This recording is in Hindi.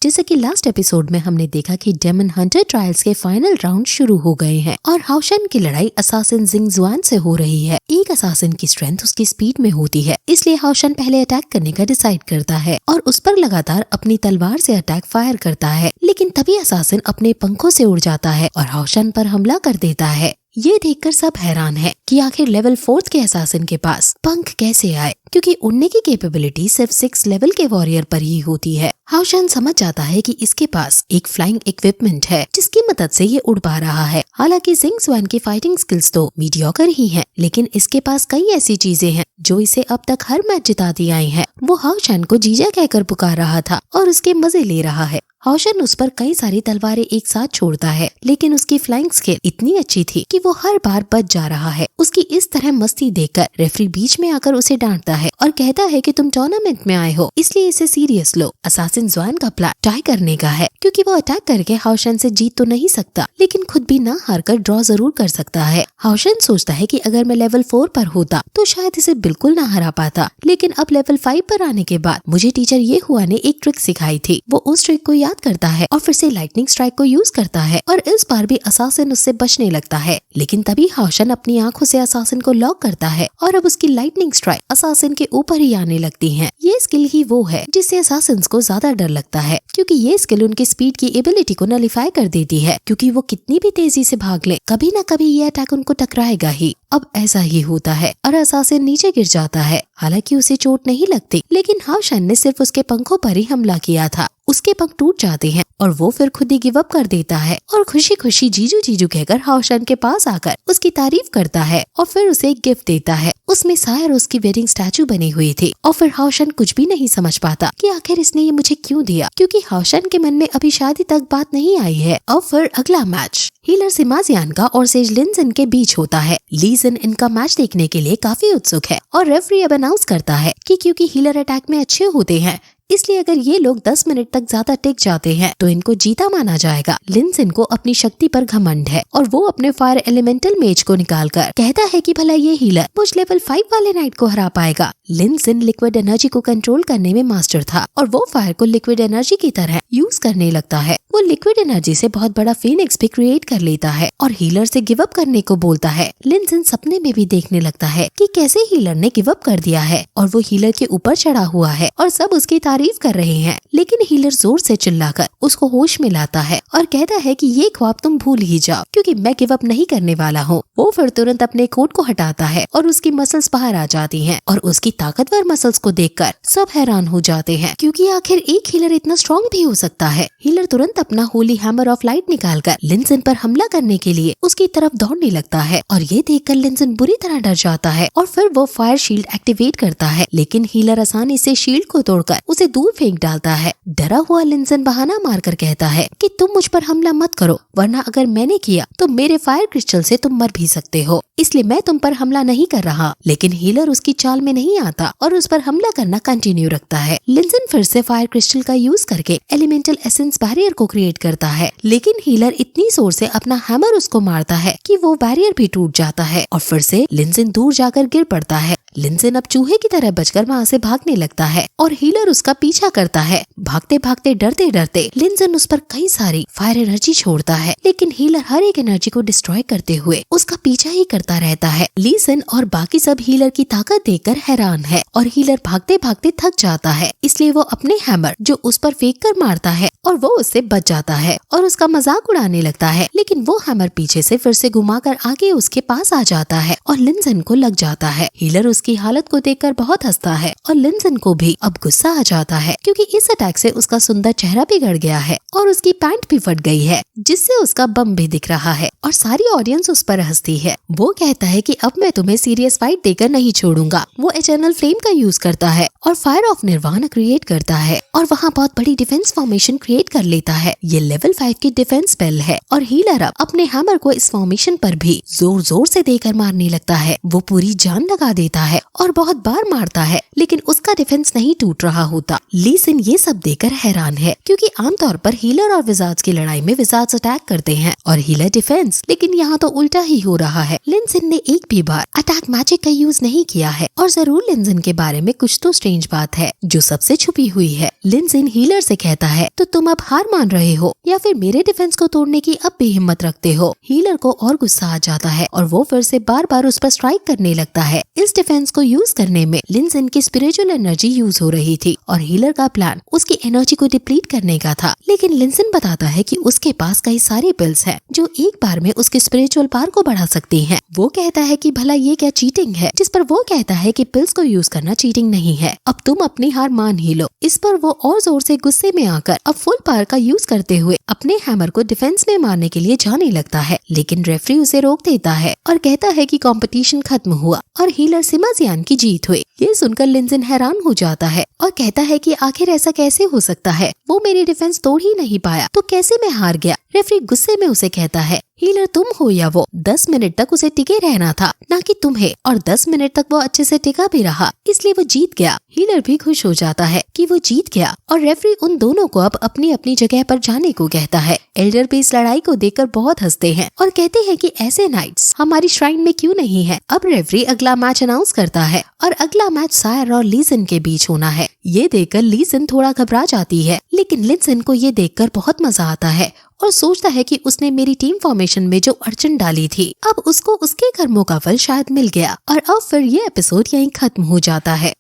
जैसे कि लास्ट एपिसोड में हमने देखा कि डेमन हंटर ट्रायल्स के फाइनल राउंड शुरू हो गए हैं और हाओशन की लड़ाई असासिन जिंग जुआन से हो रही है। एक असासिन की स्ट्रेंथ उसकी स्पीड में होती है, इसलिए हाओशन पहले अटैक करने का डिसाइड करता है और उस पर लगातार अपनी तलवार से अटैक फायर करता है, लेकिन तभी असासिन अपने पंखों से उड़ जाता है और हाओशन पर हमला कर देता है। ये देखकर सब हैरान है कि आखिर लेवल 4 के असासिन के पास पंख कैसे आए, क्योंकि उड़ने की कैपेबिलिटी सिर्फ 6 लेवल के वॉरियर पर ही होती है। हाओशन समझ जाता है कि इसके पास एक फ्लाइंग इक्विपमेंट है जिसकी मदद से ये उड़ पा रहा है। हालांकि जिंग जुआन की फाइटिंग स्किल्स तो मीडियोकर ही हैं, लेकिन इसके पास कई ऐसी चीजें हैं जो इसे अब तक हर मैच जिताती आई हैं। वो हाओशन को जीजा कहकर पुकार रहा था और उसके मजे ले रहा है। हाओशन उस पर कई सारी तलवारें एक साथ छोड़ता है, लेकिन उसकी फ्लाइंग स्किल इतनी अच्छी थी कि वो हर बार बच जा रहा है। उसकी इस तरह मस्ती देखकर रेफरी बीच में आकर उसे डांटता है और कहता है कि तुम टूर्नामेंट में आए हो, इसलिए इसे सीरियस लो। असासिन जुआन का प्लान टाई करने का है, क्योंकि वो अटैक करके हाओशन से जीत तो नहीं सकता, लेकिन खुद भी ना हारकर ड्रॉ जरूर कर सकता है। हाओशन सोचता है कि अगर मैं लेवल 4 पर होता तो शायद इसे बिल्कुल ना हरा पाता, लेकिन अब लेवल 5 पर आने के बाद मुझे टीचर ये हुआ ने एक ट्रिक सिखाई थी। वो उस ट्रिक को करता है और फिर से लाइटनिंग स्ट्राइक को यूज करता है और इस बार भी असासिन उससे बचने लगता है, लेकिन तभी हाओशन अपनी आंखों से असासिन को लॉक करता है और अब उसकी लाइटनिंग स्ट्राइक असासिन के ऊपर ही आने लगती है। ये स्किल ही वो है जिससे असासिन्स को ज्यादा डर लगता है, क्योंकि ये स्किल उनकी स्पीड की एबिलिटी को नलिफाई कर देती है, क्योंकि वो कितनी भी तेजी से भाग ले कभी न कभी ये अटैक उनको टकराएगा ही। अब ऐसा ही होता है और असासिन नीचे गिर जाता है। हालांकि उसे चोट नहीं लगती, लेकिन हाओशन ने सिर्फ उसके पंखों पर ही हमला किया था। उसके पंख टूट जाते हैं और वो फिर खुद ही गिव अप कर देता है और खुशी खुशी जीजू जीजू कहकर हाओशन के पास आकर उसकी तारीफ करता है और फिर उसे एक गिफ्ट देता है। उसमें सायर उसकी वेडिंग स्टैचू बनी हुई थी और फिर हाओशन कुछ भी नहीं समझ पाता कि आखिर इसने ये मुझे क्यों दिया, क्योंकि हाओशन के मन में अभी शादी तक बात नहीं आई है। और फिर अगला मैच हीलर सिमाजियान का और सेज लिनजिन के बीच होता है। लीजिन इनका मैच देखने के लिए काफी उत्सुक है और रेफरी अब अनाउंस करता है कि क्योंकि हीलर अटैक में अच्छे होते हैं, इसलिए अगर ये लोग 10 मिनट तक ज्यादा टिक जाते हैं तो इनको जीता माना जाएगा। लिनजिन को अपनी शक्ति पर घमंड है और वो अपने फायर एलिमेंटल मेज को निकालकर कहता है कि भला ये हीलर मुझ लेवल 5 वाले नाइट को हरा पाएगा। लिनजिन लिक्विड एनर्जी को कंट्रोल करने में मास्टर था और वो फायर को लिक्विड एनर्जी की तरह यूज करने लगता है। वो लिक्विड एनर्जी से बहुत बड़ा फीनिक्स भी क्रिएट कर लेता है और हीलर से गिव अप करने को बोलता है। लिनजिन सपने में भी देखने लगता है कि कैसे हीलर ने गिव अप कर दिया है और वो हीलर के ऊपर चढ़ा हुआ है और सब उसकी तारीफ कर रहे हैं, लेकिन हीलर जोर से चिल्लाकर उसको होश में लाता है और कहता है कि ये ख्वाब तुम भूल ही जाओ, क्योंकि मैं गिव अप नहीं करने वाला हूँ। वो फिर तुरंत अपने कोट को हटाता है और उसकी मसल्स बाहर आ जाती हैं और उसकी ताकतवर मसल्स को देखकर सब हैरान हो जाते हैं, क्योंकि आखिर एक हीलर इतना स्ट्रॉन्ग भी हो सकता है। हीलर तुरंत अपना होली हैमर ऑफ लाइट निकालकर लिनजिन पर हमला करने के लिए उसकी तरफ दौड़ने लगता है और ये देखकर लिनजिन बुरी तरह डर जाता है और फिर वो फायर शील्ड एक्टिवेट करता है, लेकिन हीलर आसानी से शील्ड को तोड़कर उसे दूर फेंक डालता है। डरा हुआ लिनजिन बहाना मारकर कहता है कि तुम मुझ पर हमला मत करो, वरना अगर मैंने किया तो मेरे फायर क्रिस्टल से तुम मर भी सकते हो, इसलिए मैं तुम पर हमला नहीं कर रहा। लेकिन हीलर उसकी चाल में नहीं आता और उस पर हमला करना कंटिन्यू रखता है। लिनजिन फिर से फायर क्रिस्टल का यूज करके एलिमेंटल एसेंस बैरियर को क्रिएट करता है, लेकिन हीलर इतनी जोर से अपना हैमर उसको मारता है कि वो बैरियर भी टूट जाता है और फिर से लिनजिन दूर जाकर गिर पड़ता है। लिनजिन अब चूहे की तरह बचकर वहाँ से भागने लगता है और हीलर उसका पीछा करता है। भागते भागते डरते डरते लिनजिन उस पर कई सारी फायर एनर्जी छोड़ता है, लेकिन हीलर हर एक एनर्जी को डिस्ट्रॉय करते हुए उसका पीछा ही करता रहता है। लीजिन और बाकी सब हीलर की ताकत देखकर हैरान है और हीलर भागते भागते थक जाता है, इसलिए वो अपने हैमर जो उस पर फेंक कर मारता है और वो उससे बच जाता है और उसका मजाक उड़ाने लगता है, लेकिन वो हैमर पीछे से फिर से घुमाकर आगे उसके पास आ जाता है और लिनजिन को लग जाता है। हीलर उसकी हालत को देखकर बहुत हंसता है और लिनजिन को भी अब गुस्सा आ जाता है, क्योंकि इस अटैक से उसका सुंदर चेहरा बिगड़ गया है और उसकी पैंट भी फट गई है, जिससे उसका बम भी दिख रहा है और सारी ऑडियंस उस पर हंसती है। वो कहता है कि अब मैं तुम्हें सीरियस फाइट देकर नहीं छोड़ूंगा। वो एटर्नल फ्लेम का यूज करता है और फायर ऑफ निर्वाणा क्रिएट करता है और वहाँ बहुत बड़ी डिफेंस फॉर्मेशन क्रिएट कर लेता है। ये लेवल 5 की डिफेंस स्पेल है और हीलर अब अपने हैमर को इस फॉर्मेशन पर भी जोर जोर से देकर मारने लगता है। वो पूरी जान लगा देता है है और बहुत बार मारता है, लेकिन उसका डिफेंस नहीं टूट रहा होता। ली सिन ये सब देखकर हैरान है, क्योंकि आमतौर पर हीलर और विजार्ड्स की लड़ाई में विजार्ड्स अटैक करते हैं और हीलर डिफेंस, लेकिन यहाँ तो उल्टा ही हो रहा है। लिन सिन ने एक भी बार अटैक मैजिक का यूज नहीं किया है और जरूर लिन सिन के बारे में कुछ तो स्ट्रेंज बात है जो सबसे छुपी हुई है। लिन सिन हीलर से कहता है, तो तुम अब हार मान रहे हो या फिर मेरे डिफेंस को तोड़ने की अब भी हिम्मत रखते हो। हीलर को और गुस्सा आ जाता है और वो फिर से बार बार उस पर स्ट्राइक करने लगता है। इस डिफेंस को यूज करने में लिन सिन की स्पिरिचुअल एनर्जी यूज हो रही थी और हीलर का प्लान उसकी एनर्जी को डिप्लीट करने का था। लेकिन लिन सिन बताता है कि उसके पास कई सारी पिल्स हैं जो एक बार में उसके स्पिरिचुअल पावर को बढ़ा सकती हैं। वो कहता है कि भला ये क्या चीटिंग है, जिस पर वो कहता है कि पिल्स को यूज करना चीटिंग नहीं है, अब तुम अपनी हार मान ही लो। इस पर वो और जोर से गुस्से में आकर अब फुल पावर का यूज करते हुए अपने हैमर को डिफेंस में मारने के लिए जाने लगता है, लेकिन रेफरी उसे रोक देता है और कहता है कि कंपटीशन खत्म हुआ और हीलर सिमा जियान की जीत हुई। ये सुनकर लिन सिन हैरान हो जाता है और कहता है कि आखिर ऐसा कैसे हो सकता है, वो मेरी डिफेंस तोड़ ही नहीं पाया तो कैसे मैं हार गया। रेफरी गुस्से में उसे कहता है, हीलर तुम हो या वो, 10 मिनट तक उसे टिके रहना था, ना कि तुम्हें, और 10 मिनट तक वो अच्छे से टिका भी रहा, इसलिए वो जीत गया। हीलर भी खुश हो जाता है कि वो जीत गया और रेफरी उन दोनों को अब अपनी अपनी जगह पर जाने को कहता है। एल्डर भी इस लड़ाई को देखकर बहुत हंसते हैं और कहते हैं कि ऐसे नाइट्स हमारी श्राइन में क्यों नहीं है। अब रेफरी अगला मैच अनाउंस करता है और अगला मैच सायर और ली सिन के बीच होना है। ये देखकर ली सिन थोड़ा घबरा जाती है, लेकिन लिन सिन को ये देखकर बहुत मजा आता है और सोचता है कि उसने मेरी टीम फॉर्मेशन में जो अड़चन डाली थी, अब उसको उसके कर्मों का फल शायद मिल गया। और अब फिर ये एपिसोड यहीं खत्म हो जाता है।